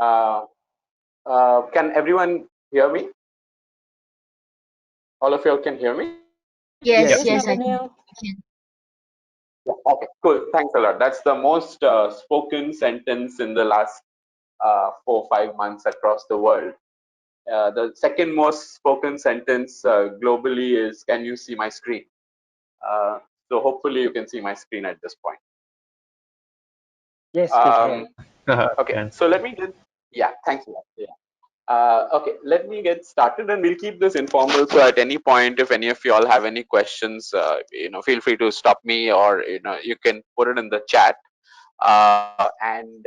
Uh, can everyone hear me? All of y'all can hear me? Yes, Yes, Yes, yes, I Nathaniel. can. Yeah. Okay, cool. Thanks a lot. That's the most spoken sentence in the last 4 or 5 months across the world. The second most spoken sentence globally is, "Can you see my screen?" Uh, so hopefully you can see my screen at this point. yes, we can. Um, okay, Can. so let me get, yeah, thanks a lot. Yeah. Okay, let me get started, and we'll keep this informal. So at any point, if any of you all have any questions, feel free to stop me, or you can put it in the chat, and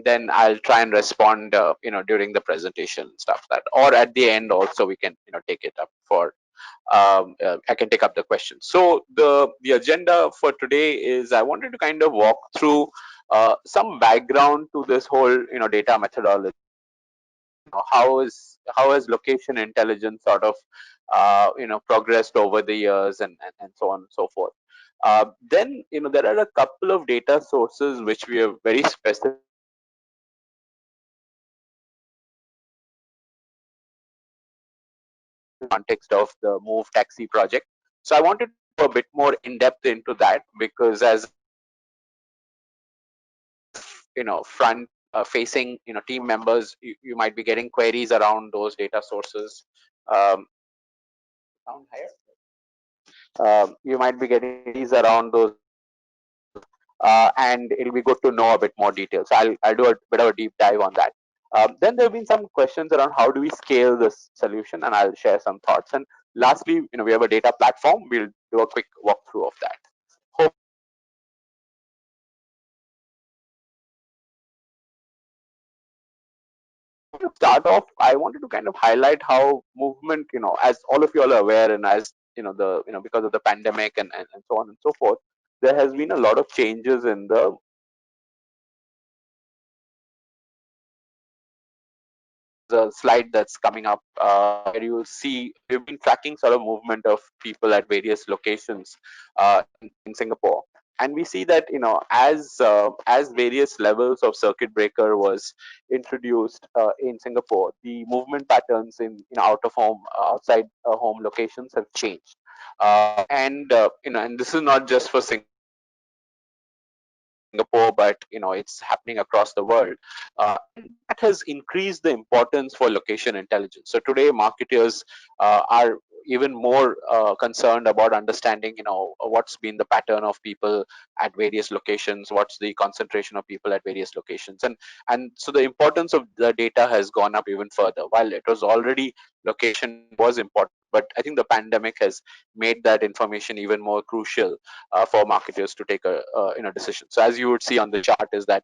then I'll try and respond, during the presentation stuff that, or at the end also we can, take it up for. I can take up the question. So the agenda for today is I wanted to kind of walk through some background to this whole, data methodology. How has location intelligence sort of progressed over the years, and so on and so forth. Then there are a couple of data sources which we are very specific context of the Moove taxi project. So I wanted to go a bit more in depth into that, because as front facing team members, you might be getting queries around those data sources. um, Sound higher? You might be getting queries around those, and it'll be good to know a bit more details. So I'll do a bit of a deep dive on that. Then there have been some questions around how do we scale this solution, and I'll share some thoughts. And lastly, we have a data platform. We'll do a quick walkthrough of that. Hope to start off, I wanted to kind of highlight how movement, as all of you all are aware, and as because of the pandemic, and so on and so forth, there has been a lot of changes in the slide that's coming up, where you will see we've been tracking sort of movement of people at various locations in Singapore, and we see that as various levels of circuit breaker was introduced in Singapore, the movement patterns in out of home, outside home locations have changed, and this is not just for Singapore, but it's happening across the world, and that has increased the importance for location intelligence. So today, marketers are even more concerned about understanding, what's been the pattern of people at various locations, what's the concentration of people at various locations, and so the importance of the data has gone up even further. While it was already, location was important, but I think the pandemic has made that information even more crucial for marketers to take a decision. So as you would see on the chart is that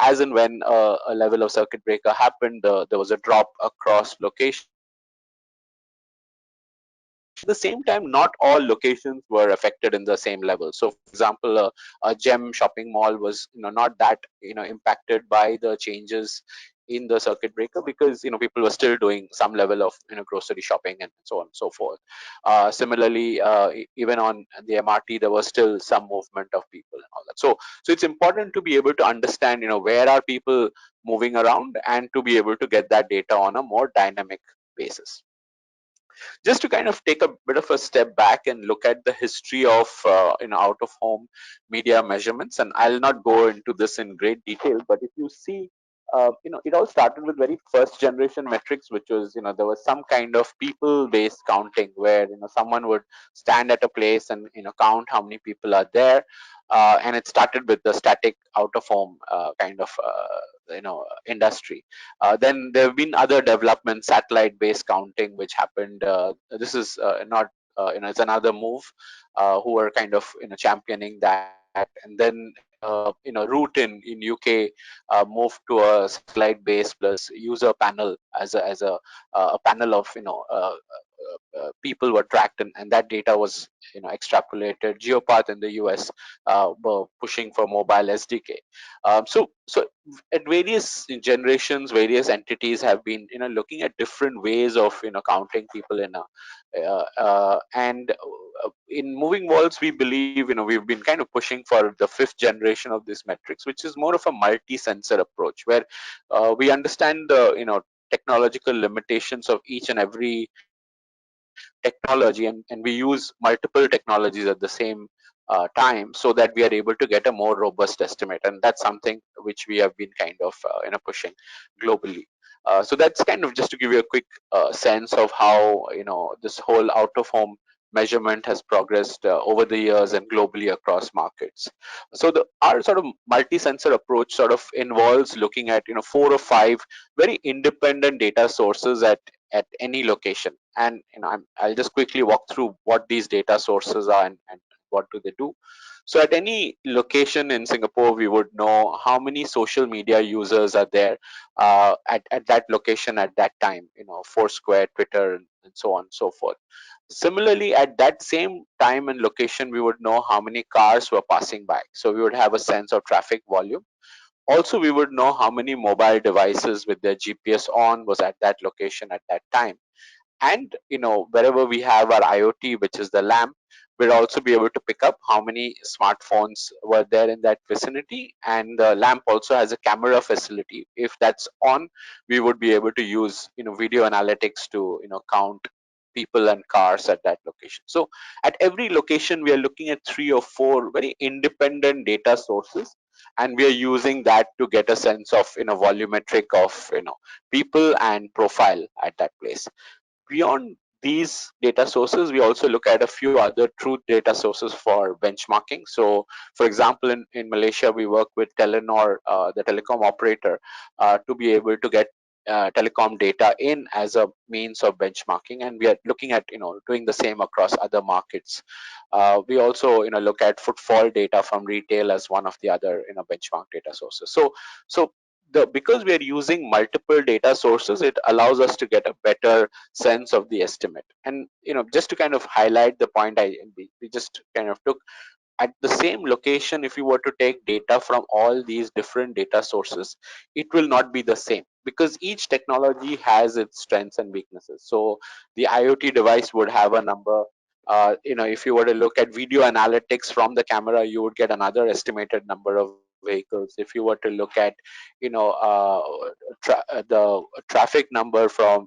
as and when a level of circuit breaker happened, there was a drop across location. At the same time, not all locations were affected in the same level. So, for example, a gem shopping mall was not that impacted by the changes in the circuit breaker, because people were still doing some level of grocery shopping and so on and so forth. Similarly, even on the MRT, there was still some movement of people and all that. So it's important to be able to understand where are people moving around, and to be able to get that data on a more dynamic basis. Just to kind of take a bit of a step back and look at the history of out of home media measurements, and I'll not go into this in great detail, but if you see, it all started with very first generation metrics, which was there was some kind of people based counting, where someone would stand at a place and count how many people are there, and it started with the static out of home kind of industry. Then there have been other developments, satellite-based counting, which happened. This is not, it's another Moove, who are kind of championing that. And then Root in UK moved to a satellite-based plus user panel as a panel of people were tracked, and that data was extrapolated. Geopath in the US were pushing for mobile SDK. So at various generations, various entities have been looking at different ways of counting people in a and in moving walls, we believe we've been kind of pushing for the fifth generation of this metrics, which is more of a multi-sensor approach, where we understand the technological limitations of each and every technology, and we use multiple technologies at the same time, so that we are able to get a more robust estimate. And that's something which we have been kind of pushing globally. So that's kind of just to give you a quick sense of how this whole out of home measurement has progressed over the years and globally across markets. So our sort of multi-sensor approach sort of involves looking at 4 or 5 very independent data sources at any location. And I'll just quickly walk through what these data sources are, and what do they do. So at any location in Singapore, we would know how many social media users are there at that location at that time, Foursquare, Twitter, and so on and so forth. Similarly, at that same time and location, we would know how many cars were passing by. So we would have a sense of traffic volume. Also, we would know how many mobile devices with their GPS on was at that location at that time. And wherever we have our IoT, which is the lamp, we'll also be able to pick up how many smartphones were there in that vicinity. And the lamp also has a camera facility. If that's on, we would be able to use video analytics to count people and cars at that location. So at every location, we are looking at 3 or 4 very independent data sources, and we are using that to get a sense of volumetric of people and profile at that place. Beyond these data sources, we also look at a few other truth data sources for benchmarking. So, for example, in Malaysia, we work with Telenor, the telecom operator, to be able to get telecom data in as a means of benchmarking, and we are looking at doing the same across other markets. We also look at footfall data from retail as one of the other benchmark data sources. So because we are using multiple data sources, it allows us to get a better sense of the estimate. And just to kind of highlight the point, we just kind of took at the same location. If you were to take data from all these different data sources, it will not be the same, because each technology has its strengths and weaknesses. So the IoT device would have a number. If you were to look at video analytics from the camera, you would get another estimated number of vehicles. If you were to look at the traffic number from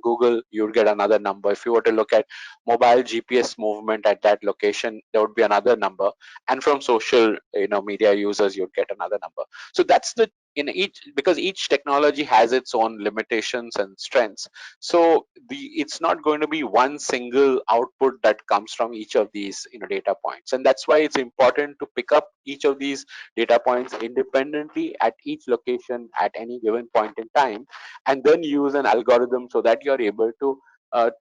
Google, you would get another number. If you were to look at mobile GPS movement at that location, there would be another number. And from social media users, you'd get another number. So that's the in each, because each technology has its own limitations and strengths. So it's not going to be one single output that comes from each of these data points. And that's why it's important to pick up each of these data points independently at each location at any given point in time, and then use an algorithm so that you're able to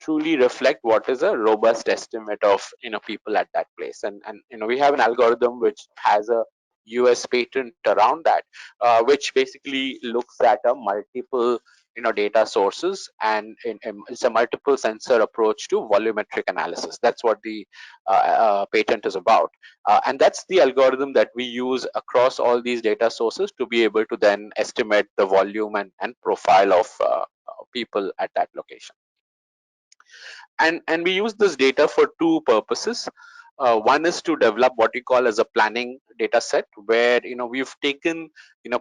truly reflect what is a robust estimate of people at that place. And we have an algorithm which has a US patent around that, which basically looks at a multiple data sources, and it's a multiple sensor approach to volumetric analysis. That's what the patent is about. And that's the algorithm that we use across all these data sources to be able to then estimate the volume and profile of people at that location. And we use this data for 2 purposes. One is to develop what we call as a planning data set, where we've taken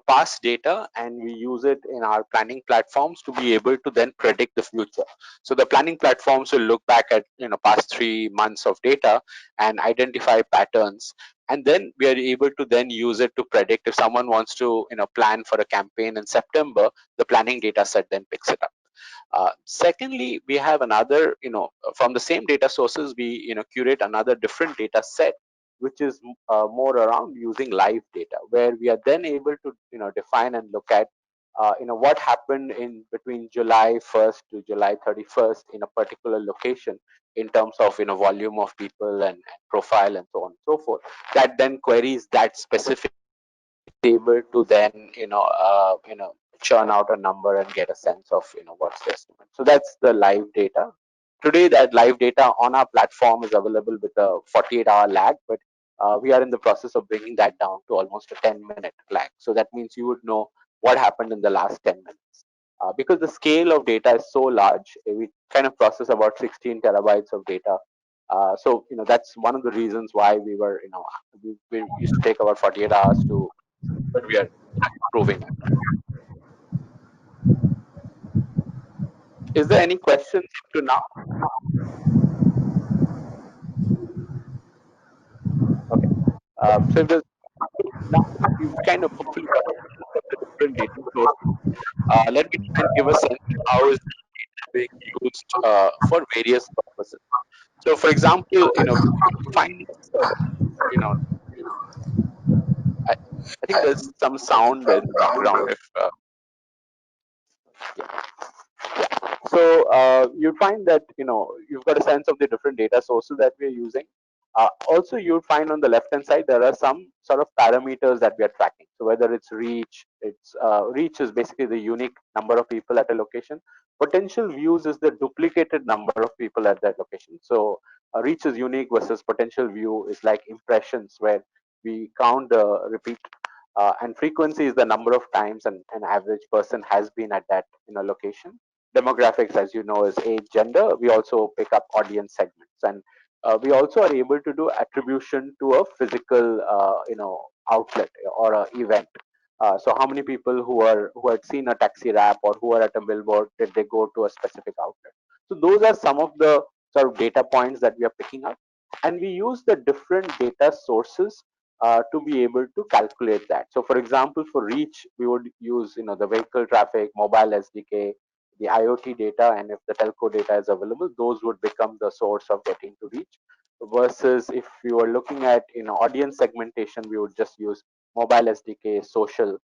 past data and we use it in our planning platforms to be able to then predict the future. So the planning platforms will look back at past 3 months of data and identify patterns, and then we are able to then use it to predict if someone wants to plan for a campaign in September. The planning data set then picks it up. Secondly, we have another, from the same data sources, we curate another different data set, which is more around using live data, where we are then able to define and look at what happened in between July 1st to July 31st in a particular location in terms of volume of people and profile and so on and so forth. That then queries that specific able to then churn out a number and get a sense of what's the estimate. So that's the live data. Today, that live data on our platform is available with a 48-hour lag, but we are in the process of bringing that down to almost a 10-minute lag. So that means you would know what happened in the last 10 minutes. Because the scale of data is so large, we kind of process about 16 terabytes of data. So that's one of the reasons why we used to take about 48 hours to, but we are improving it. Is there any questions up to now? Okay. So if there's now you've kind of hopefully got a sense of the different data sources. Let me try and give a sense of how is being used for various purposes. So, for example, you find you know, I, I think there's some sound in the background. If So you find that you've got a sense of the different data sources that we are using. Also, you'll find on the left hand side there are some sort of parameters that we are tracking. So whether it's reach, reach is basically the unique number of people at a location. Potential views is the duplicated number of people at that location. So reach is unique versus potential view is like impressions, where we count the repeat. And frequency is the number of times an average person has been at that location. Demographics, as you know, is age, gender. We also pick up audience segments, and we also are able to do attribution to a physical outlet or a event. So how many people who had seen a taxi wrap or who are at a billboard, did they go to a specific outlet? So those are some of the sort of data points that we are picking up, and we use the different data sources to be able to calculate that. So for example, for reach, we would use the vehicle traffic, mobile SDK, the IoT data, and if the telco data is available, those would become the source of getting to reach. Versus if you are looking at audience segmentation, we would just use mobile SDK, social,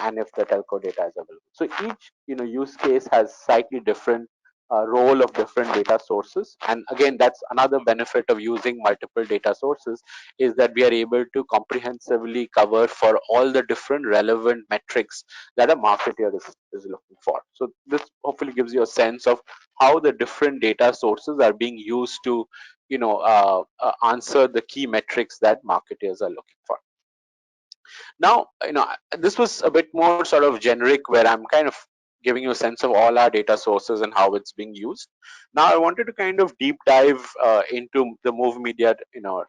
and if the telco data is available. So each use case has slightly different role of different data sources, and again, that's another benefit of using multiple data sources, is that we are able to comprehensively cover for all the different relevant metrics that a marketer is looking for. So this hopefully gives you a sense of how the different data sources are being used to answer the key metrics that marketers are looking for. Now, this was a bit more sort of generic, where I'm kind of giving you a sense of all our data sources and how it's being used. Now, I wanted to kind of deep dive into the Moove Media,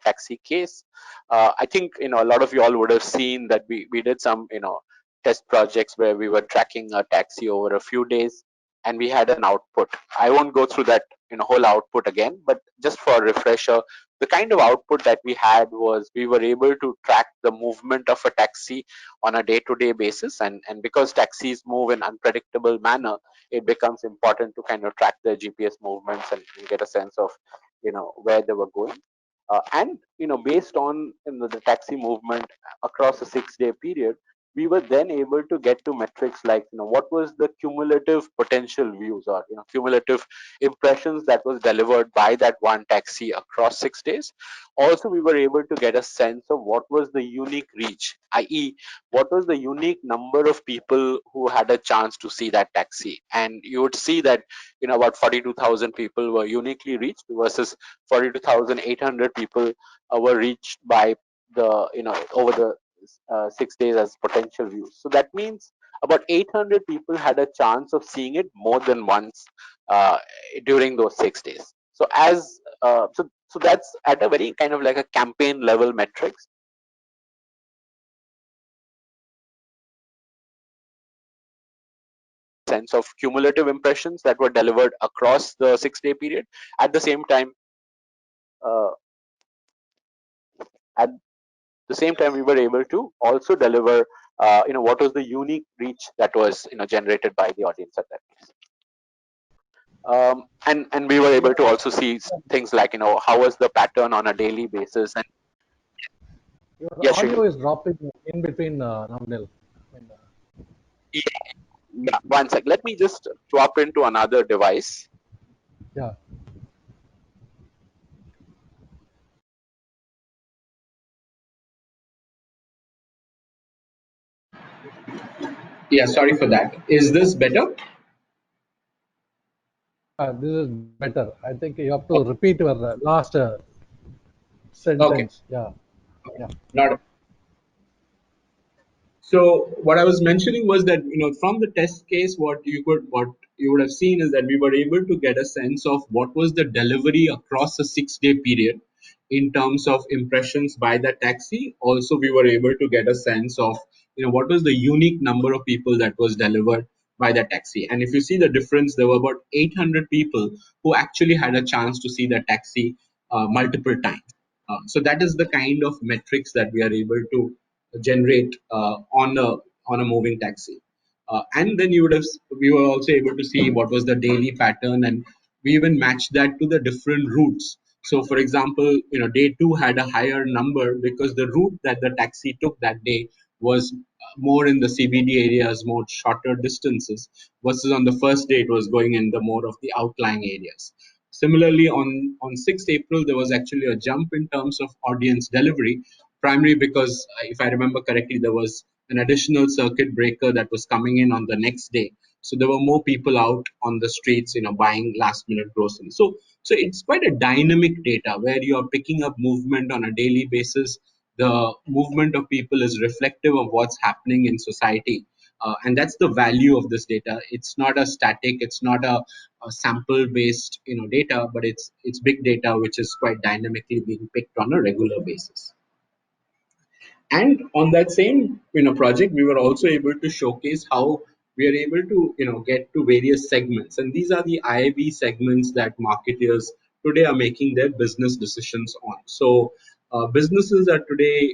taxi case. I think a lot of you all would have seen that we did some test projects where we were tracking a taxi over a few days, and we had an output. I won't go through that whole output again, but just for a refresher, the kind of output that we had was we were able to track the movement of a taxi on a day-to-day basis, and because taxis move in unpredictable manner, it becomes important to kind of track their GPS movements and get a sense of where they were going. And based on the taxi movement across a 6-day period, we were then able to get to metrics like what was the cumulative potential views, or cumulative impressions that was delivered by that one taxi across 6 days. Also, we were able to get a sense of what was the unique reach, i.e., what was the unique number of people who had a chance to see that taxi. And you would see that about 42,000 people were uniquely reached versus 42,800 people were reached by the over the 6 days as potential views. So that means about 800 people had a chance of seeing it more than once uh, during those 6 days. So so that's at a very kind of like a campaign level metrics. Sense of cumulative impressions that were delivered across the 6-day period. At the same time, uh, at the same time, we were able to also deliver, what was the unique reach that was generated by the audience at that place. And we were able to also see things like how was the pattern on a daily basis. And Your yeah, audio Srini. is dropping in between now and then. Yeah, yeah, one sec. Let me just swap into another device. Yeah. Yeah, sorry for that. Is this better? This is better. I think you have to repeat your last Okay, sentence. Yeah, okay, yeah, not a So what I was mentioning was that from the test case, what you would have seen is that we were able to get a sense of what was the delivery across a 6 day period in terms of impressions by the taxi. Also, we were able to get a sense of what was the unique number of people that was delivered by the taxi. And if you see the difference, there were about 800 people who actually had a chance to see the taxi multiple times. So that is the kind of metrics that we are able to generate on a moving taxi. And then we were also able to see what was the daily pattern, and we even matched that to the different routes. So, for example, day two had a higher number because the route that the taxi took that day was more in the CBD areas, more shorter distances, versus on the first day it was going in the more of the outlying areas. Similarly, on 6th April, there was actually a jump in terms of audience delivery, primarily because, if I remember correctly, there was an additional circuit breaker that was coming in on the next day. So there were more people out on the streets, buying last minute groceries. So it's quite a dynamic data where you are picking up movement on a daily basis. The movement of people is reflective of what's happening in society. And that's the value of this data. It's not a static, it's not a sample based data, but it's big data which is quite dynamically being picked on a regular basis. And on that same project, we were also able to showcase how we are able to get to various segments, and these are the IAB segments that marketers today are making their business decisions on. So businesses are today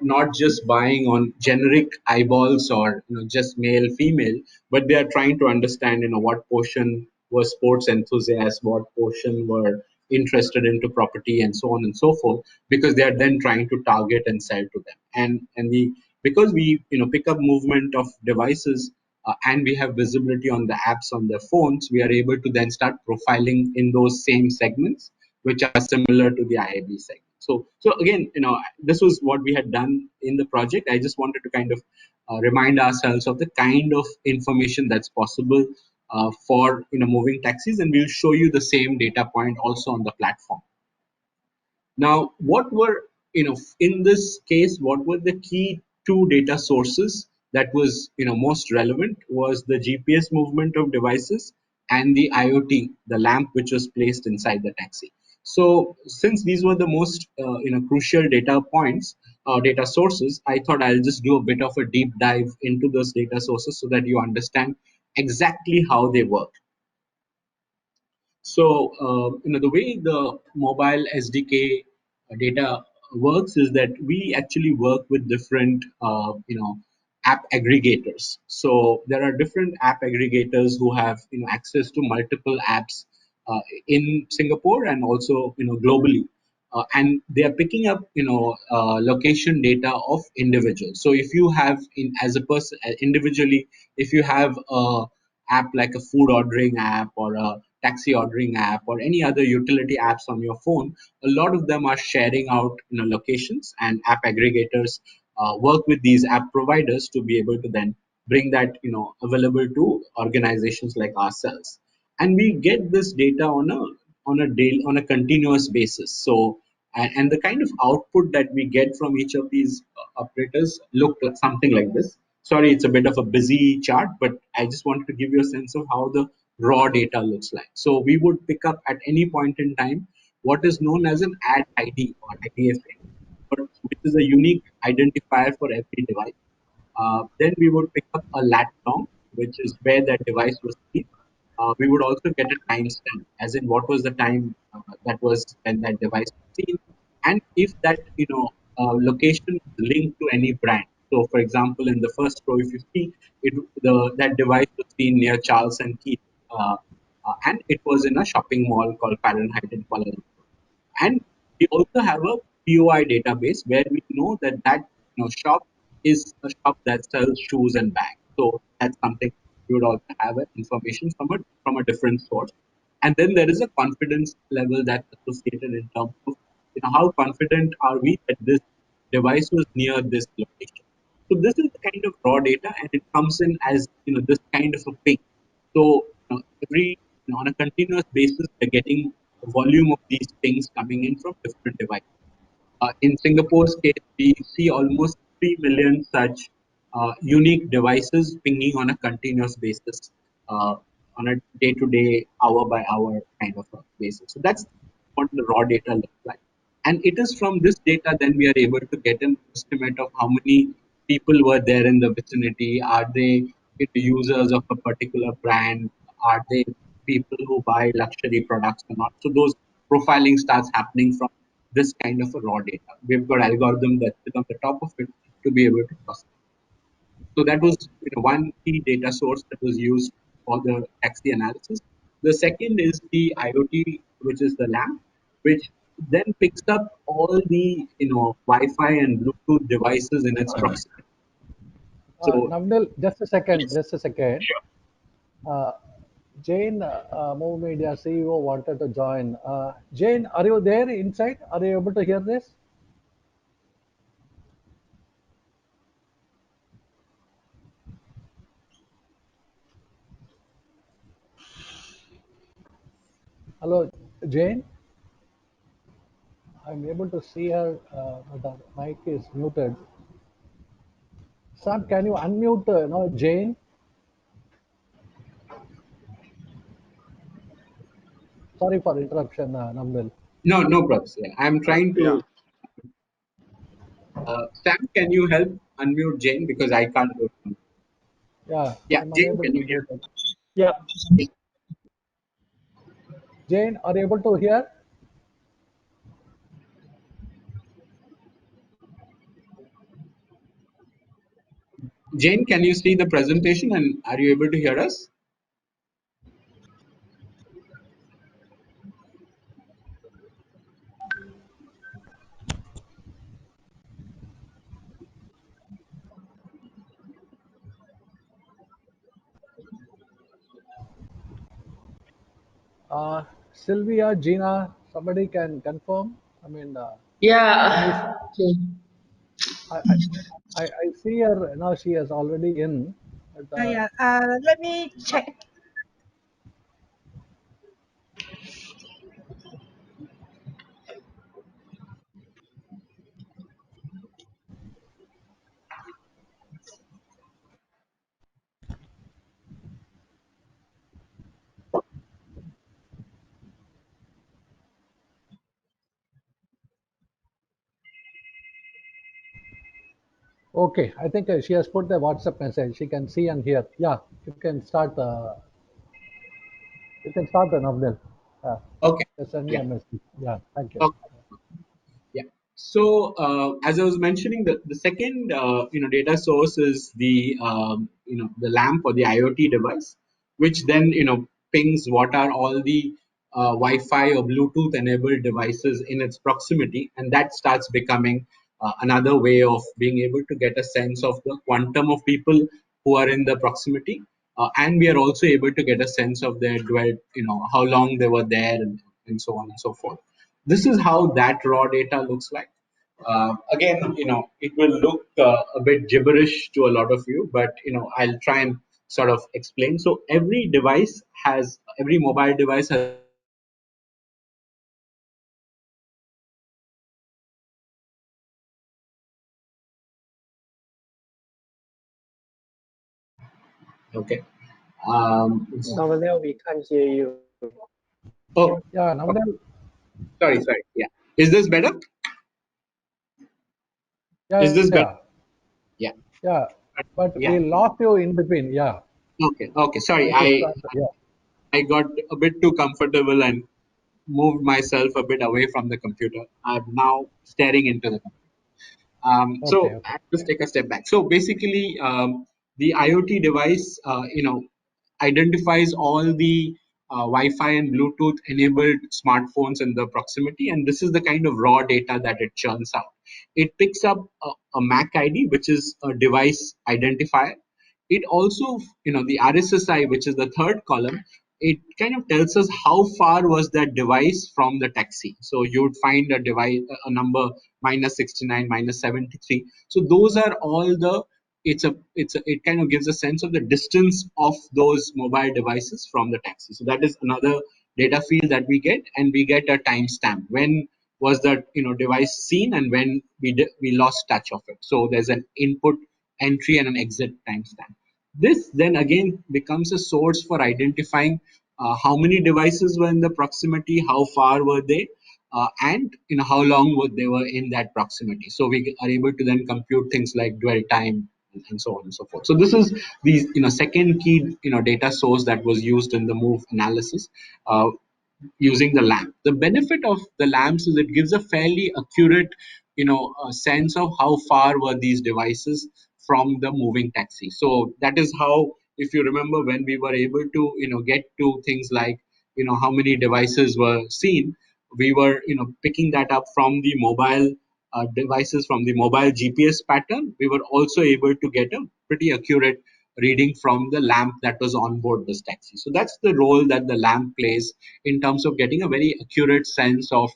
not just buying on generic eyeballs or just male female, but they are trying to understand what portion were sports enthusiasts, what portion were interested into property, and so on and so forth, because they are then trying to target and sell to them. And we because we pick up movement of devices, and we have visibility on the apps on their phones, we are able to then start profiling in those same segments which are similar to the IAB segment. So again, this was what we had done in the project. I just wanted to kind of remind ourselves of the kind of information that's possible for moving taxis, and we'll show you the same data point also on the platform. Now, what were, in this case, what were the key two data sources that was, most relevant was the GPS movement of devices and the IoT, the lamp which was placed inside the taxi. So, since these were the most, crucial data points, data sources, I thought I'll just do a bit of a deep dive into those data sources so that you understand exactly how they work. So, the way the mobile SDK data works is that we actually work with different, app aggregators. So there are different app aggregators who have, access to multiple apps in Singapore and also, globally. And they are picking up, location data of individuals. So if you have, as a person, individually, if you have a app like a food ordering app or a taxi ordering app or any other utility apps on your phone, a lot of them are sharing out locations, and app aggregators work with these app providers to be able to then bring that available to organizations like ourselves. And we get this data on a continuous basis. So and the kind of output that we get from each of these operators look like something like this. Sorry, it's a bit of a busy chart, but I just wanted to give you a sense of how the raw data looks like. So we would pick up at any point in time what is known as an ad ID or IDFA, which is a unique identifier for every device. Then we would pick up a lat long, which is where that device was seen. We would also get a timestamp, as in what was the time that was when that device was seen, and if that location is linked to any brand. So, for example, in the first row, if you see that device was seen near Charles and Keith, and it was in a shopping mall called Fahrenheit in Kuala Lumpur. And we also have a POI database where we know that shop is a shop that sells shoes and bags. So that's something we would also have information from a different source. And then there is a confidence level that's associated in terms of how confident are we that this device was near this location. So this is the kind of raw data, and it comes in as this kind of a ping. So every on a continuous basis, we're getting the volume of these things coming in from different devices. In Singapore's case, we see almost 3 million such unique devices pinging on a continuous basis, on a day to day, hour by hour kind of a basis. So that's what the raw data looks like. And it is from this data then we are able to get an estimate of how many people were there in the vicinity. Are they users of a particular brand? Are they people who buy luxury products or not? So those profiling starts happening from this kind of a raw data. We've got algorithm that sit on the top of it to be able to process. So that was one key data source that was used for the taxi analysis. The second is the IoT, which is the lamp, which then picks up all the Wi-Fi and Bluetooth devices in its proximity. So Navnil, just a second, yes, just a second. sure. Uh, Jane, Moove Media CEO wanted to join. Jane, are you there inside? Are you able to hear this? Hello, Jane. I'm able to see her, but the mic is muted. Sam, can you unmute, Jane? Sorry for interruption, Navnil. No problems. Yeah, I'm trying Yeah. to. Sam, can you help unmute Jane because I can't do it. Yeah, Yeah, I'm Jane, unable can to you mute hear? it. Yeah, Yeah. Jane, are you able to hear? Jane, can you see the presentation and are you able to hear us? Sylvia, Gina, somebody can confirm? I mean, can you? yeah. Okay. I, I, I see her now. She is already in. But, Yeah. Let me check. okay, I think she has put the WhatsApp message. She can see and hear. Yeah, you can start. You can start the Navnil. Uh, Okay. just send me Yeah. a message. Yeah, thank you. Okay. Yeah. So as I was mentioning, the second data source is the the lamp or the IoT device, which then pings what are all the Wi-Fi or Bluetooth enabled devices in its proximity, and that starts becoming another way of being able to get a sense of the quantum of people who are in the proximity, and we are also able to get a sense of their dwell, how long they were there, and so on and so forth. This is how that raw data looks like. Again, it will look a bit gibberish to a lot of you, but I'll try and sort of explain. So every mobile device has okay. Normally we can't hear you. Oh, Yeah, okay. Navnil. Sorry. Yeah, is this better? Is Yeah, this better? Yeah, yeah. But yeah. we lost you in between. Yeah, Okay. Sorry, try to start. Yeah, I got a bit too comfortable and moved myself a bit away from the computer. I'm now staring into the computer. okay, So okay. I'll just take a step back. So basically, the IoT device, identifies all the Wi-Fi and Bluetooth enabled smartphones in the proximity, and this is the kind of raw data that it churns out. It picks up a MAC ID, which is a device identifier. It also, the RSSI, which is the third column, it kind of tells us how far was that device from the taxi. So you would find a device, a number minus 69, minus 73. So those are all the it kind of gives a sense of the distance of those mobile devices from the taxi. So that is another data field that we get, and we get a timestamp. When was the device seen, and when we lost touch of it. So there's an input entry and an exit timestamp. This then again becomes a source for identifying how many devices were in the proximity, how far were they, and how long they were in that proximity. So we are able to then compute things like dwell time and so on and so forth. So this is the second key data source that was used in the Moove analysis. Using the lamp. The benefit of the lamps is it gives a fairly accurate, sense of how far were these devices from the moving taxi. So that is how, if you remember, when we were able to, get to things like, how many devices were seen, we were, picking that up from the mobile devices, from the mobile GPS pattern. We were also able to get a pretty accurate reading from the lamp that was on board this taxi. So that's the role that the lamp plays in terms of getting a very accurate sense of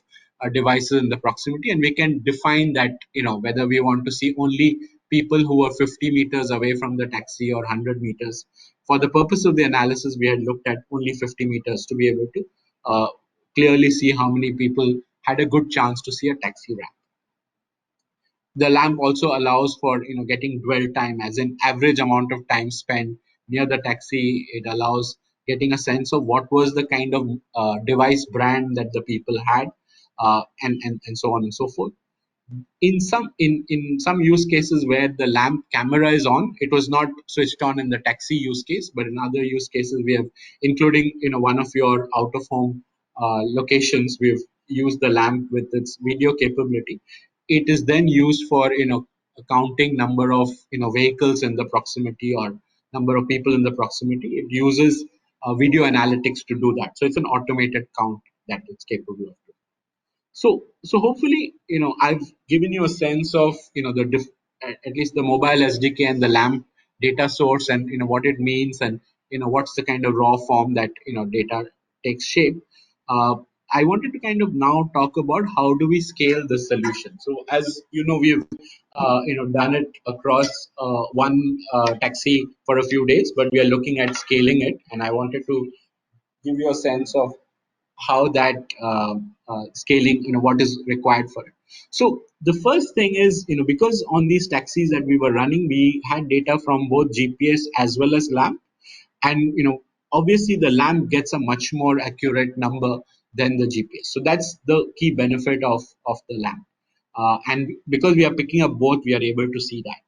devices in the proximity. And we can define that, whether we want to see only people who are 50 meters away from the taxi or 100 meters. For the purpose of the analysis, we had looked at only 50 meters to be able to clearly see how many people had a good chance to see a taxi ramp. The lamp also allows for getting dwell time, as in average amount of time spent near the taxi. It allows getting a sense of what was the kind of device brand that the people had, and so on and so forth. In some use cases where the lamp camera is on, it was not switched on in the taxi use case, but in other use cases we have, including one of your out of home locations, we've used the lamp with its video capability. It is then used for counting number of vehicles in the proximity, or number of people in the proximity. It uses video analytics to do that, so it's an automated count that it's capable of. So hopefully, I've given you a sense of, at least the mobile SDK and the LAMP data source, and, what it means, and, what's the kind of raw form that, data takes shape. I wanted to kind of now talk about how do we scale the solution. So as we've, done it across one taxi for a few days, but we are looking at scaling it. And I wanted to give you a sense of how that scaling, what is required for it. So the first thing is, because on these taxis that we were running, we had data from both GPS as well as LAMP, and obviously the LAMP gets a much more accurate number than the GPS. So that's the key benefit of the LAMP, and because we are picking up both, we are able to see that.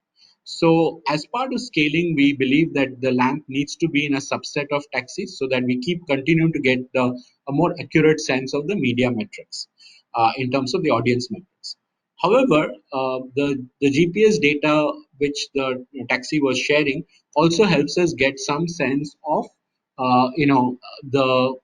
So as part of scaling, we believe that the lamp needs to be in a subset of taxis so that we keep continuing to get a more accurate sense of the media metrics in terms of the audience metrics. However, the GPS data which the taxi was sharing also helps us get some sense of the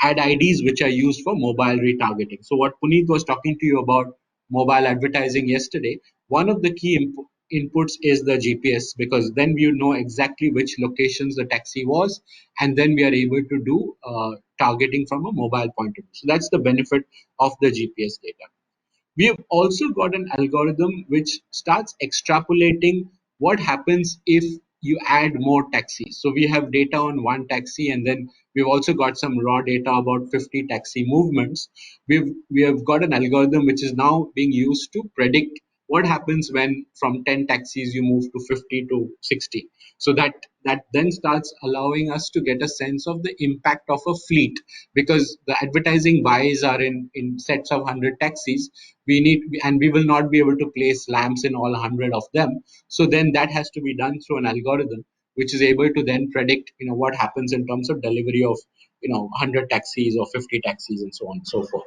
ad IDs which are used for mobile retargeting. So what Puneet was talking to you about mobile advertising yesterday, one of the key inputs is the GPS, because then we know exactly which locations the taxi was, and then we are able to do targeting from a mobile point of view. So that's the benefit of the GPS data. We have also got an algorithm which starts extrapolating what happens if you add more taxis. So we have data on one taxi, and then we've also got some raw data about 50 taxi movements. We have got an algorithm which is now being used to predict what happens when from 10 taxis you move to 50 to 60. So that then starts allowing us to get a sense of the impact of a fleet, because the advertising buys are in sets of 100 taxis. We will not be able to place lamps in all 100 of them. So then that has to be done through an algorithm which is able to then predict what happens in terms of delivery of 100 taxis or 50 taxis and so on and so forth.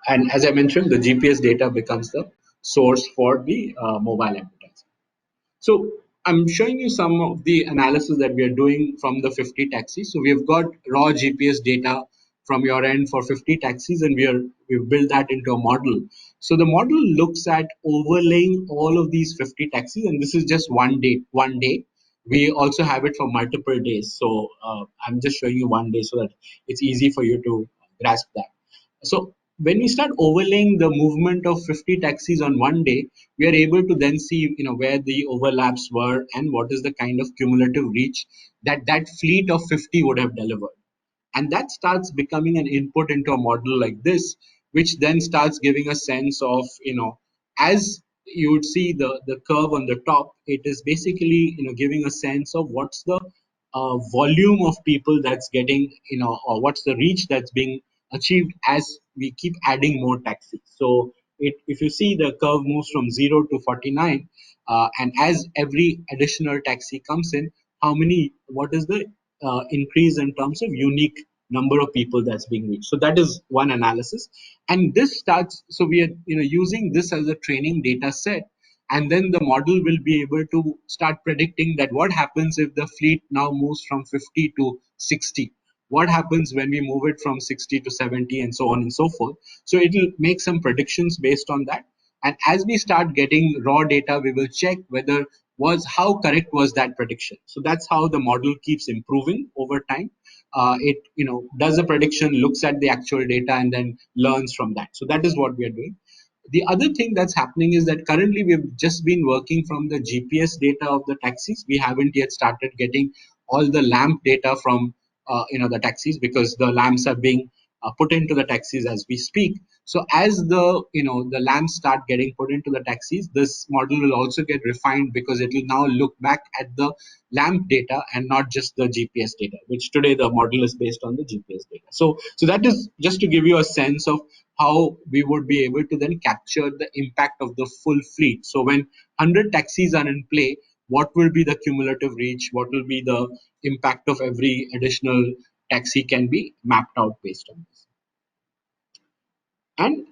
And as I mentioned, the GPS data becomes the source for the mobile advertising. So I'm showing you some of the analysis that we are doing from the 50 taxis. So we've got raw GPS data from your end for 50 taxis, and we've built that into a model. So the model looks at overlaying all of these 50 taxis, and this is just one day. One day. We also have it for multiple days. So I'm just showing you one day so that it's easy for you to grasp that. So when we start overlaying the movement of 50 taxis on one day, we are able to then see, where the overlaps were and what is the kind of cumulative reach that that fleet of 50 would have delivered. And that starts becoming an input into a model like this, which then starts giving a sense of, as you would see the curve on the top, it is basically, giving a sense of what's the volume of people that's getting, or what's the reach that's being achieved as we keep adding more taxis. So if you see, the curve moves from 0 to 49, and as every additional taxi comes in, what is the increase in terms of unique number of people that's being reached. So that is one analysis, and this starts. So we are, using this as a training data set, and then the model will be able to start predicting that what happens if the fleet now moves from 50 to 60. What happens when we move it from 60 to 70, and so on and so forth. So it will make some predictions based on that. And as we start getting raw data, we will check whether was how correct was that prediction. So that's how the model keeps improving over time. It, does a prediction, looks at the actual data, and then learns from that. So that is what we are doing. The other thing that's happening is that currently we've just been working from the GPS data of the taxis. We haven't yet started getting all the lamp data from, the taxis, because the lamps are being put into the taxis as we speak. So as the lamps start getting put into the taxis, this model will also get refined, because it will now look back at the lamp data and not just the GPS data, which today the model is based on the GPS data. So that is just to give you a sense of how we would be able to then capture the impact of the full fleet. So when 100 taxis are in play, what will be the cumulative reach? What will be the impact of every additional taxi can be mapped out based on this. And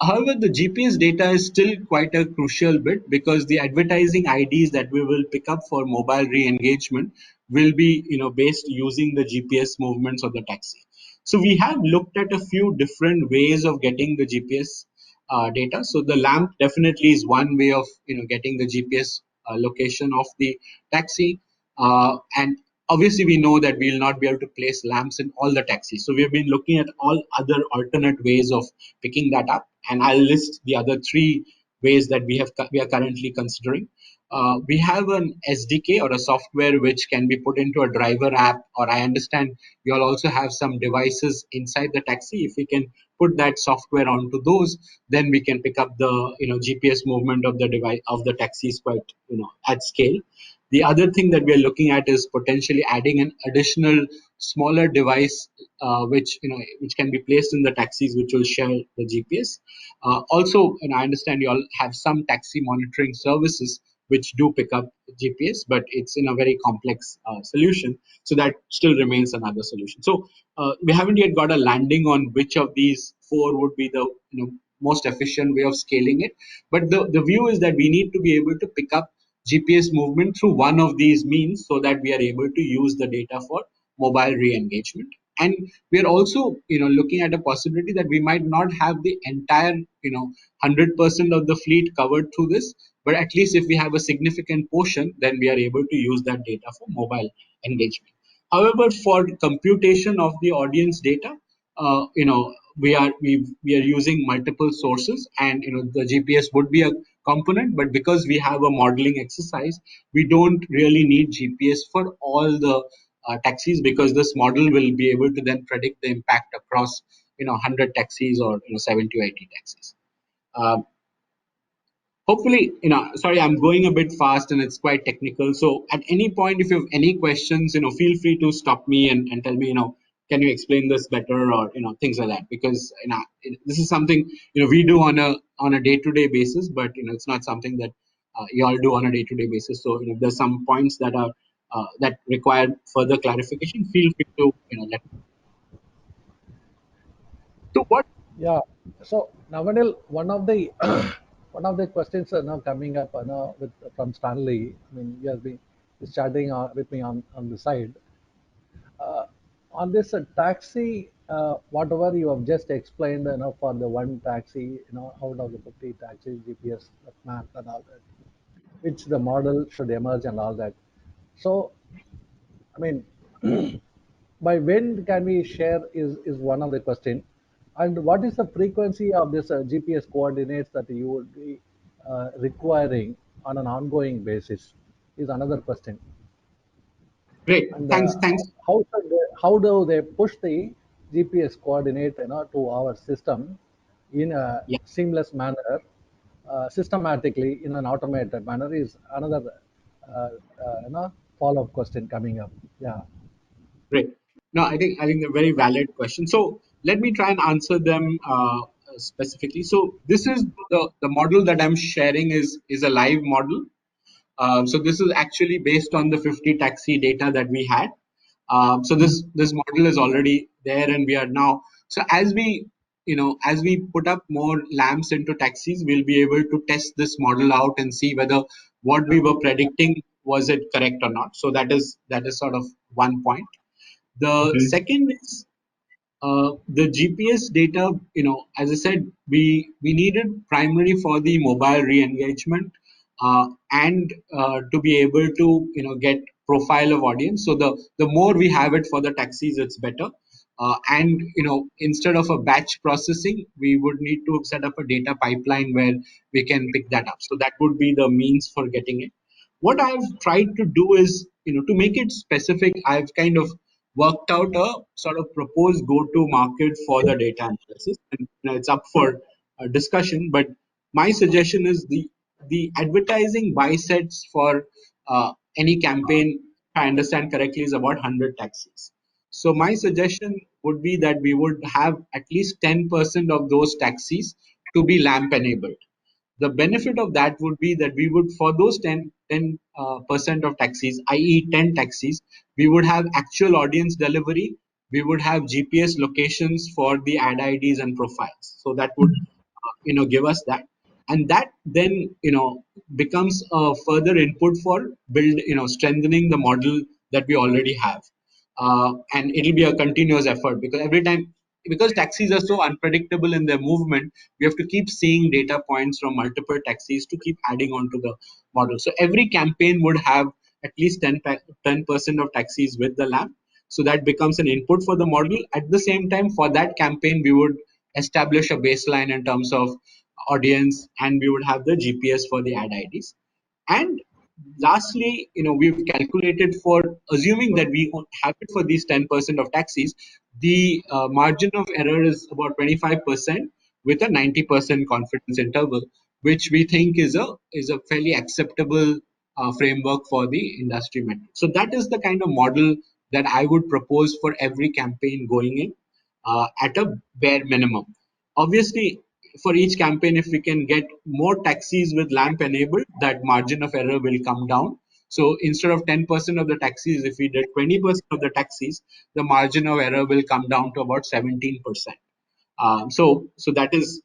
however, the GPS data is still quite a crucial bit, because the advertising IDs that we will pick up for mobile re-engagement will be, based using the GPS movements of the taxi. So we have looked at a few different ways of getting the GPS data. So the lamp definitely is one way of, getting the GPS location of the taxi, and obviously we know that we will not be able to place lamps in all the taxis. So we have been looking at all other alternate ways of picking that up, and I'll list the other three ways that we are currently considering. We have an SDK, or a software, which can be put into a driver app, or I understand you all also have some devices inside the taxi. If we can put that software onto those, then we can pick up the, GPS movement of the device of the taxis quite, at scale. The other thing that we are looking at is potentially adding an additional smaller device, which can be placed in the taxis, which will share the GPS. Also, and I understand you all have some taxi monitoring services which do pick up GPS, but it's in a very complex solution. So that still remains another solution. So we haven't yet got a landing on which of these four would be the, most efficient way of scaling it. But the view is that we need to be able to pick up GPS movement through one of these means, so that we are able to use the data for mobile re-engagement. And we are also, looking at a possibility that we might not have the entire, 100% of the fleet covered through this, but at least if we have a significant portion, then we are able to use that data for mobile engagement. However, for computation of the audience data, we are using multiple sources, and the GPS would be a component, but because we have a modeling exercise, we don't really need GPS for all the taxis, because this model will be able to then predict the impact across 100 taxis, or 70 or 80 taxis. Hopefully, sorry, I'm going a bit fast and it's quite technical. So at any point, if you have any questions, feel free to stop me and tell me, can you explain this better, or things like that, because this is something we do on a day-to-day basis, but it's not something that you all do on a day-to-day basis. So if there's some points that are that require further clarification, feel free to let me. So what? Yeah. So Navanil, one of the one of the questions are now coming up with from Stanley. I mean, he has been he's chatting with me on the side. On this taxi, whatever you have just explained, for the one taxi, out of the 50 taxis, GPS map and all that, which the model should emerge and all that. So, I mean, by when can we share is one of the question. And what is the frequency of this GPS coordinates that you would be requiring on an ongoing basis? Is another question. Great. And Thanks. how do they push the GPS coordinate, to our system in a Yeah, seamless manner, systematically in an automated manner is another uh, follow-up question coming up. Yeah. great. No, I think a very valid question. So let me try and answer them specifically. So this is the model that I'm sharing is a live model. So this is actually based on the 50 taxi data that we had. So this model is already there, and we are now. So as we put up more lamps into taxis, we'll be able to test this model out and see whether what we were predicting was it correct or not. So that is sort of one point. The Okay. second is the GPS data, as I said, we needed primary for the mobile re-engagement and to be able to get profile of audience. So the more we have it for the taxis, it's better. And instead of a batch processing, we would need to set up a data pipeline where we can pick that up. So that would be the means for getting it. What I've tried to do is, to make it specific, I've kind of worked out a sort of proposed go-to market for the data analysis, and it's up for discussion. But my suggestion is the advertising buy sets for any campaign, if I understand correctly, is about 100 taxis. So my suggestion would be that we would have at least 10% of those taxis to be lamp enabled. The benefit of that would be that we would, for those 10% of taxis, i.e. 10 taxis, we would have actual audience delivery. We would have GPS locations for the ad IDs and profiles. So that would give us that, and that then becomes a further input for build strengthening the model that we already have. And it'll be a continuous effort, because every time, because taxis are so unpredictable in their movement, we have to keep seeing data points from multiple taxis to keep adding on to the model. So every campaign would have at least 10% of taxis with the lamp. So that becomes an input for the model. At the same time, for that campaign, we would establish a baseline in terms of audience, and we would have the GPS for the ad IDs. And lastly, we've calculated, for assuming that we have it for these 10% of taxis, the margin of error is about 25% with a 90% confidence interval, which we think is a fairly acceptable framework for the industry metric. So that is the kind of model that I would propose for every campaign going in, at a bare minimum. Obviously, for each campaign, if we can get more taxis with lamp enabled, that margin of error will come down. So instead of 10% of the taxis, if we did 20% of the taxis, the margin of error will come down to about 17%. So that is,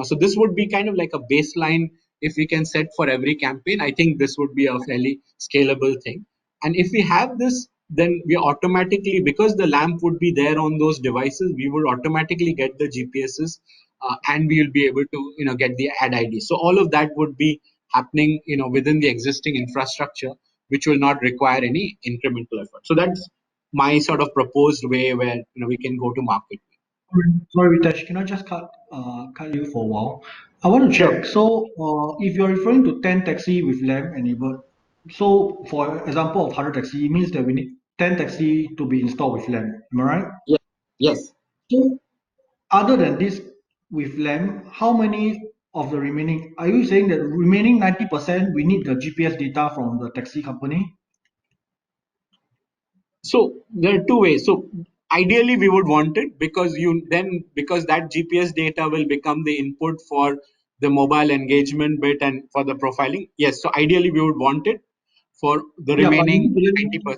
so this would be kind of like a baseline. If we can set for every campaign, I think this would be a fairly scalable thing. And if we have this, then we automatically, because the lamp would be there on those devices, we would automatically get the GPSs, and we will be able to, get the ad ID. So all of that would be happening, within the existing infrastructure, which will not require any incremental effort. So that's my sort of proposed way where, we can go to market. Sorry, Ritesh, can I just cut you for a while? I want to Sure. check. So, if you're referring to 10 taxi with LAMP enabled, so for example of 100 taxi, it means that we need 10 taxi to be installed with LAMP. Am I right? Yes. Yes. So, other than this with LAMP, how many of the remaining, are you saying that remaining 90% we need the GPS data from the taxi company? So there are two ways. So ideally we would want it, because that GPS data will become the input for the mobile engagement bit and for the profiling. Yes. So ideally we would want it for the Yeah, but remaining 90%.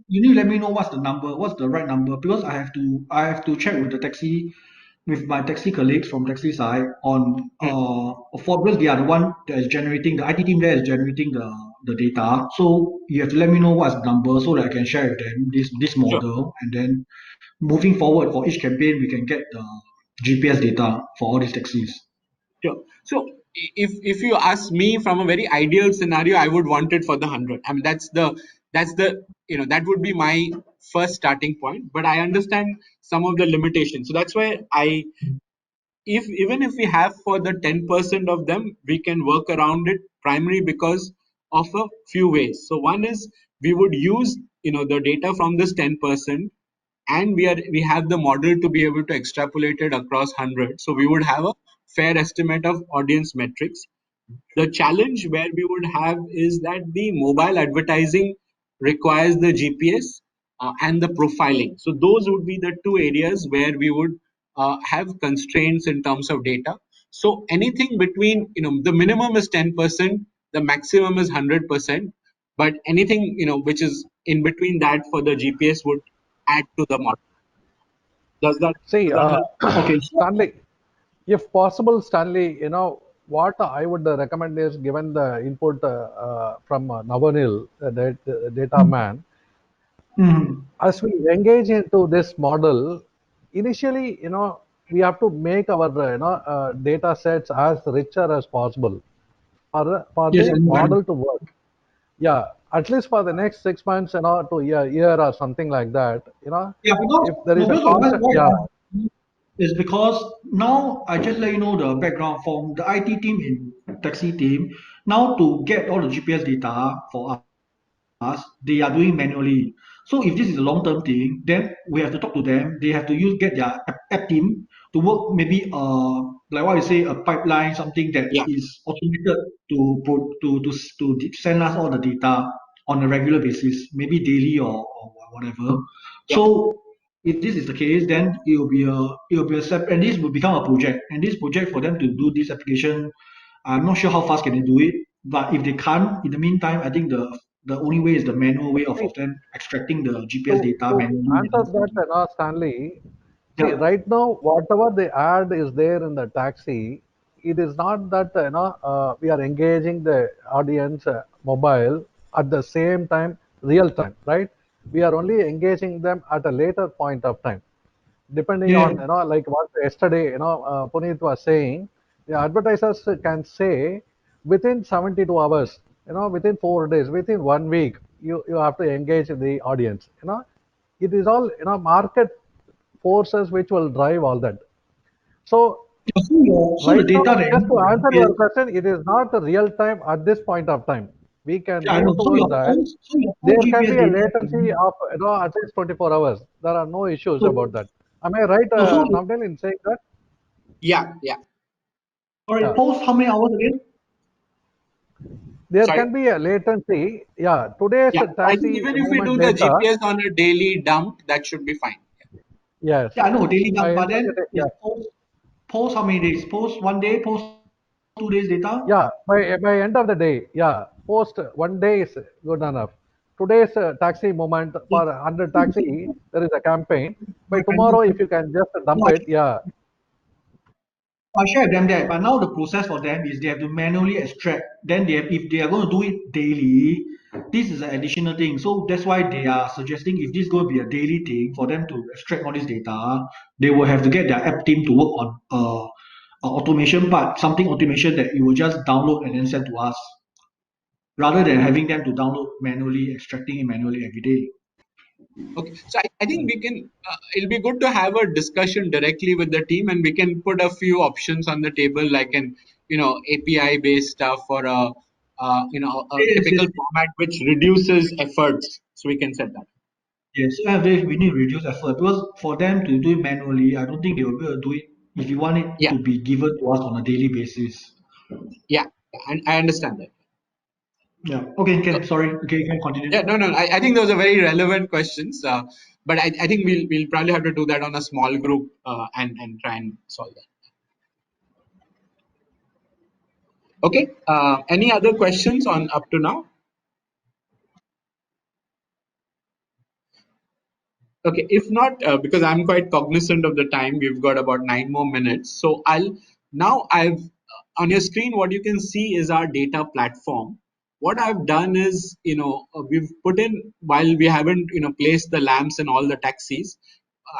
you need to let me know what's the number, what's the right number, because I have to check with the taxi, with my taxi colleagues from taxi side on Hmm, for, because they are the one that is generating, the IT team there is generating the data. So you have to let me know what's the number so that I can share with them this sure. model, and then moving forward for each campaign we can get the GPS data for all these taxis. Sure. So if you ask me, from a very ideal scenario, I would want it for the 100. I mean, that's the That's the, that would be my first starting point. But I understand some of the limitations. So that's why if even if we have for the 10% of them, we can work around it primarily because of a few ways. So one is we would use, the data from this 10%, and we have the model to be able to extrapolate it across 100. So we would have a fair estimate of audience metrics. The challenge where we would have is that the mobile advertising requires the GPS and the profiling. So those would be the two areas where we would have constraints in terms of data. So anything between, the minimum is 10%, the maximum is 100%, but anything, which is in between that for the GPS would add to the model. Does that See, does that help? Okay, so Stanley, if possible, Stanley, what I would recommend is, given the input from Navanil, the data man, mhm. as we engage into this model, initially, we have to make our data sets as richer as possible for Yes, the I know, I know. model to work. Yeah, at least for the next 6 months, to a year or something like that. Yeah, because If there no, is a because constant, why yeah, I ask is because now I just let you know the background from the IT team in taxi team. Now to get all the GPS data for us, they are doing manually. So if this is a long-term thing, then we have to talk to them. They have to get their app team to work maybe like what you say a pipeline something that Yeah, is automated to send us all the data on a regular basis, maybe daily or whatever. yeah. So if this is the case, then it will be a step, and this will become a project. And this project for them to do this application, I'm not sure how fast can they do it. But if they can't, in the meantime, I think the only way is the manual way of them extracting the GPS data to manually. answer that, Stanley, see, Yeah, right now, whatever the ad is there in the taxi, it is not that we are engaging the audience mobile at the same time, real time, right? We are only engaging them at a later point of time, depending yeah. on like what yesterday Puneet was saying. The advertisers can say within 72 hours, within 4 days, within 1 week, you have to engage the audience. It is all market forces which will drive all that. So Yeah, so the right now, data that just to answer is, your question, it is not a real time at this point of time. We can yeah, I move know. towards that. So your post There can GPS be a data. latency of at least 24 hours. There are no issues So about that. Am I right, no, so Navdel, in saying that? Yeah, yeah. sorry, Yeah. post how many hours again? There Sorry. can be a latency. Yeah. Today's Yeah, I think taxi even if we movement do the data. GPS on a daily dump, that should be fine. Yes. Yeah, I know daily By dump, but end of then the day, is yeah. post how many days? Post 1 day, post 2 days data. Yeah. By end of the day, yeah. Post 1 day is good enough. Today's taxi movement for 100 taxi, there is a campaign. By I tomorrow, if understand. you can just dump No, it, yeah. I share with them that, but now the process for them is they have to manually extract. Then if they are going to do it daily, this is an additional thing. So that's why they are suggesting if this is going to be a daily thing for them to extract all this data, they will have to get their app team to work on automation part, something automation that you will just download and then send to us, rather than having them to download manually, extracting it manually every day. Okay, so I think we can. It'll be good to have a discussion directly with the team, and we can put a few options on the table, like an API based stuff or a Yes, yes, typical format which reduces efforts. So we can set that. yes. We need to reduce effort because for them to do it manually, I don't think they will be able to do it if you want it Yeah, to be given to us on a daily basis. yeah, and I understand that. Yeah. Okay, So, can sorry. Okay, you can continue. yeah, no. I think those are very relevant questions. But I think we'll probably have to do that on a small group and try and solve that. Okay. Any other questions on up to now? Okay, if not, because I'm quite cognizant of the time, we've got about 9 more minutes. So I've on your screen, what you can see is our data platform. What I've done is, we've put in, while we haven't, placed the lamps in all the taxis,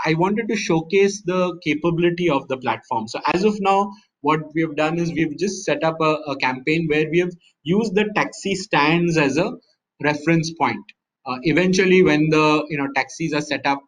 I wanted to showcase the capability of the platform. So as of now, what we have done is we've just set up a campaign where we have used the taxi stands as a reference point. Eventually, when the taxis are set up,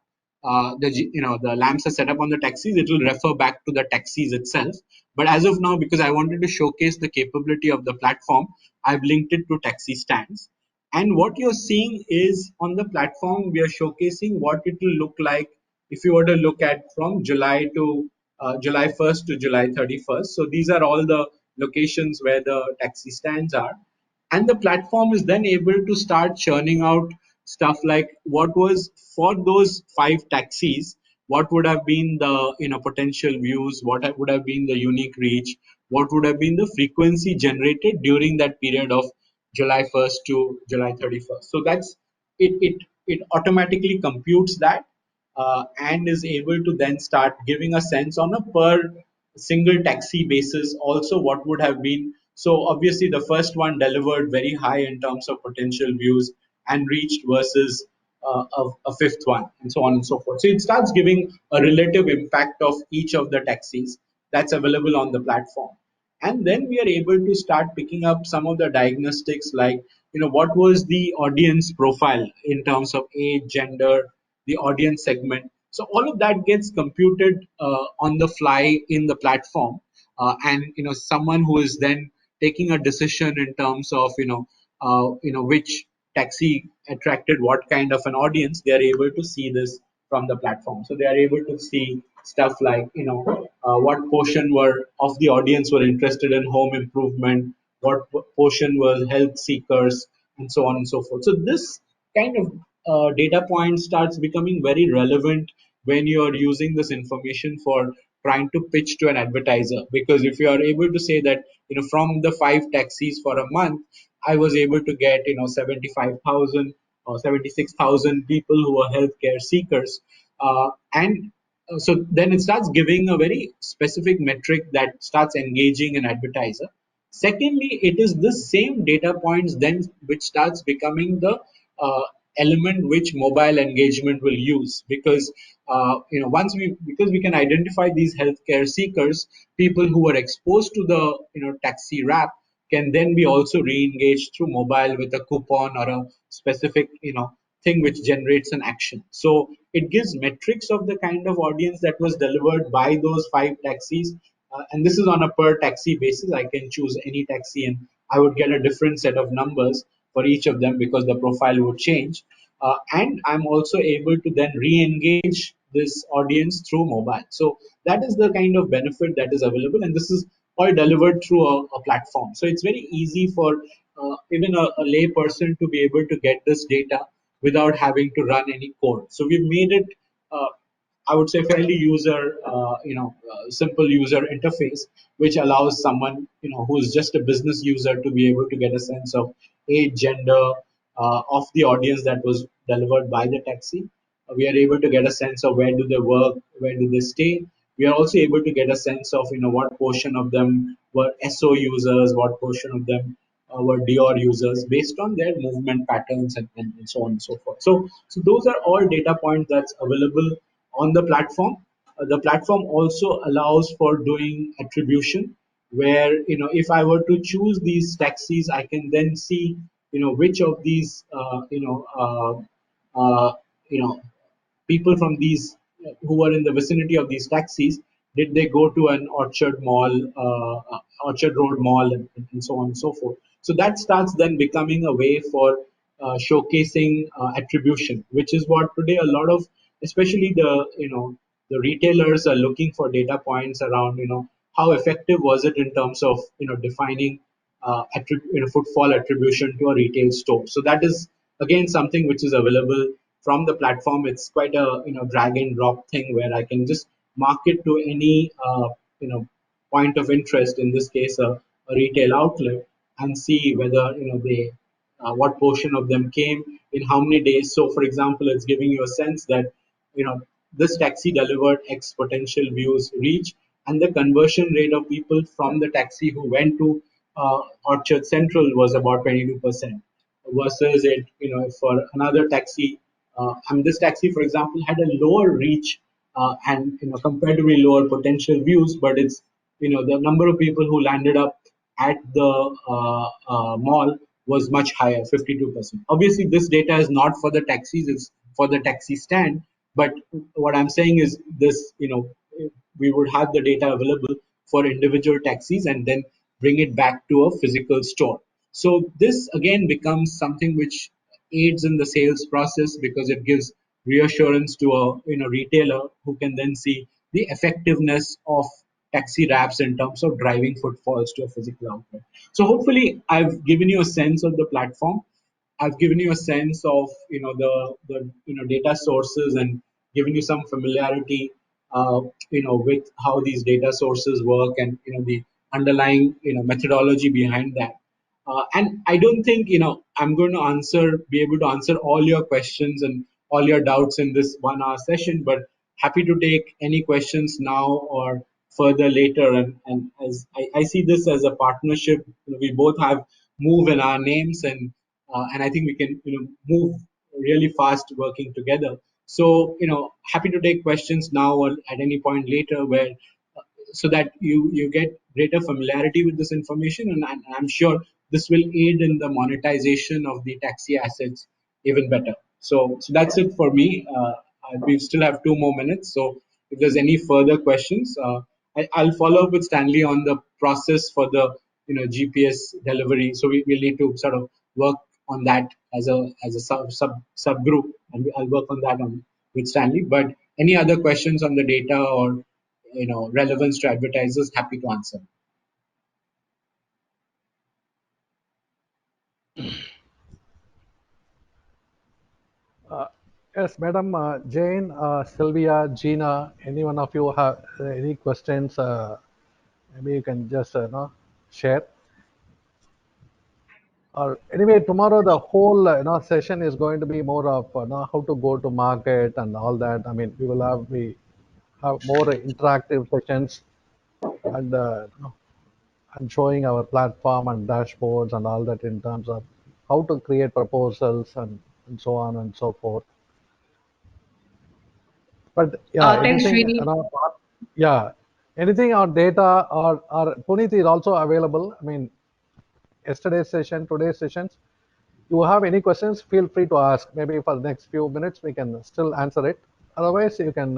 the lamps are set up on the taxis, it will refer back to the taxis itself. But as of now, because I wanted to showcase the capability of the platform, I've linked it to taxi stands. And what you're seeing is on the platform, we are showcasing what it will look like if you were to look at from July 1st to July 31st. So these are all the locations where the taxi stands are. And the platform is then able to start churning out stuff like what was for those 5 taxis, what would have been the potential views, would have been the unique reach, what would have been the frequency generated during that period of July 1st to July 31st. So that's it automatically computes that, and is able to then start giving a sense on a per single taxi basis also what would have been. So obviously the first one delivered very high in terms of potential views and reached versus a fifth one, and so on and so forth. So it starts giving a relative impact of each of the taxis that's available on the platform. And then we are able to start picking up some of the diagnostics like what was the audience profile in terms of age, gender, the audience segment. So all of that gets computed on the fly in the platform, and someone who is then taking a decision in terms of which taxi attracted what kind of an audience, they are able to see this from the platform. So they are able to see stuff like what portion were of the audience were interested in home improvement, what portion were health seekers, and so on and so forth. So this kind of data point starts becoming very relevant when you are using this information for trying to pitch to an advertiser, because if you are able to say that from the 5 taxis for a month I was able to get 75,000 or 76,000 people who are healthcare seekers, and so then it starts giving a very specific metric that starts engaging an advertiser. Secondly, it is this same data points then which starts becoming the uh, element which mobile engagement will use, because once we because we can identify these healthcare seekers, people who are exposed to the taxi wrap can then be also re-engaged through mobile with a coupon or a specific thing which generates an action. So it gives metrics of the kind of audience that was delivered by those 5 taxis, and this is on a per taxi basis. I can choose any taxi and I would get a different set of numbers for each of them because the profile would change. And I'm also able to then re-engage this audience through mobile. So that is the kind of benefit that is available, and this is all delivered through a platform. So it's very easy for even a lay person to be able to get this data without having to run any code. So we've made it uh, I would say fairly simple user interface, which allows someone, who is just a business user to be able to get a sense of age, gender, of the audience that was delivered by the taxi. We are able to get a sense of where do they work, where do they stay. We are also able to get a sense of, what portion of them were SO users, what portion of them were Dior users based on their movement patterns and so on and so forth. So those are all data points that's available on the platform. The platform also allows for doing attribution, where if I were to choose these taxis, I can then see which of these you know people from these who were in the vicinity of these taxis, did they go to an Orchard Mall, Orchard Road Mall, and so on and so forth. So that starts then becoming a way for showcasing attribution, which is what today a lot of, especially the retailers are looking for data points around how effective was it in terms of defining footfall attribution to a retail store. So that is again something which is available from the platform. It's quite a drag and drop thing where I can just mark it to any point of interest, in this case a retail outlet, and see whether they what portion of them came in how many days. So for example, it's giving you a sense that this taxi delivered X potential views reach, and the conversion rate of people from the taxi who went to Orchard Central was about 22%, versus it for another taxi. This taxi, for example, had a lower reach and comparatively lower potential views, but it's the number of people who landed up at the mall was much higher, 52%. Obviously, this data is not for the taxis; it's for the taxi stand. But what I'm saying is this, we would have the data available for individual taxis and then bring it back to a physical store. So this again becomes something which aids in the sales process because it gives reassurance to a retailer who can then see the effectiveness of taxi wraps in terms of driving footfalls to a physical outlet. So hopefully I've given you a sense of the platform. I've given you a sense of the data sources and given you some familiarity with how these data sources work and the underlying methodology behind that. And I don't think I'm going to be able to answer all your questions and all your doubts in this 1 hour session, but happy to take any questions now or further later. And as I see this as a partnership, we both have Moove in our names, and I think we can move really fast working together. So happy to take questions now or at any point later where so that you get greater familiarity with this information, and I'm sure this will aid in the monetization of the taxi assets even better. So that's it for me. We still have 2 more minutes, so if there's any further questions, I'll follow up with Stanley on the process for the GPS delivery. So we'll need to sort of work on that as a subgroup, and I'll work on that with Stanley. But any other questions on the data or relevance to advertisers, happy to answer. Yes, Madam Jane, Sylvia, Gina, any one of you have any questions? Maybe you can just share. Or anyway, tomorrow the whole session is going to be more of how to go to market and all that. I mean, we have more interactive sessions and and showing our platform and dashboards and all that in terms of how to create proposals and so on and so forth. But yeah, Thanks, anything, Srini. yeah, anything on data or Puneet is also available. I mean, yesterday's session, today's sessions. You have any questions? Feel free to ask. Maybe for the next few minutes we can still answer it. Otherwise, you can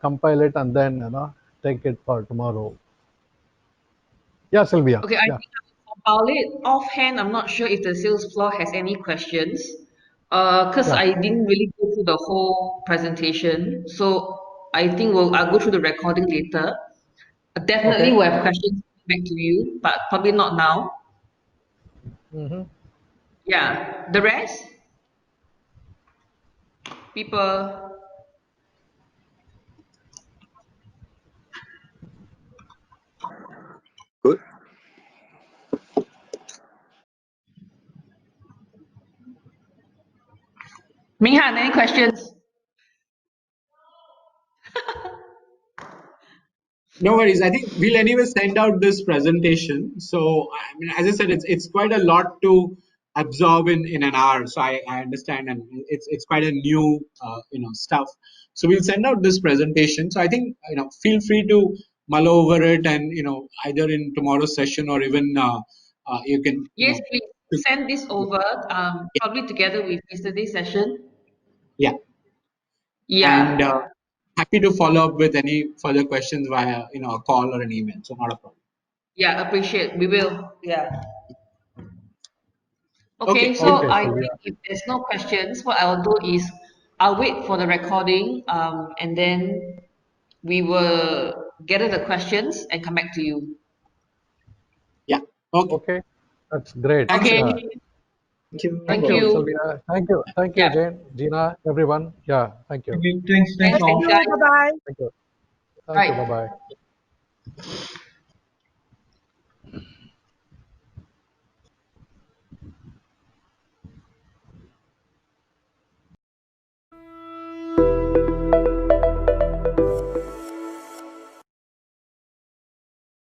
compile it and then take it for tomorrow. Yeah, Sylvia. Okay, I Yeah. think about it offhand. I'm not sure if the sales floor has any questions. Because Yeah. I didn't really go through the whole presentation. So I think I'll go through the recording later. Definitely Okay. we'll have questions back to you, but probably not now. Mm-hmm. Yeah. The rest, people. Good. Minghan, any questions? No worries. I think we'll anyway send out this presentation. So I mean, as I said, it's quite a lot to absorb in an hour. So I understand, and it's quite a new stuff. So we'll send out this presentation. So I think feel free to mull over it, and either in tomorrow's session or even you can Yes, please send this over. Probably together with yesterday's session. yeah, and Yeah. happy to follow up with any further questions via a call or an email. So not a problem. Yeah, appreciate. We will. Yeah. Okay, Okay. so Okay, I Sylvia. think if there's no questions, what I'll do is I'll wait for the recording, and then we will gather the questions and come back to you. Yeah. Okay. Okay. That's great. Thanks. Okay, Yeah. Thank you. Thank thank you, you. Sylvia. Thank you. Thank you, Yeah, Jane, Gina, everyone. Yeah. Thank you. Okay, thanks thanks, all. guys. Bye bye. Thank you. Thank you. Right. Bye bye.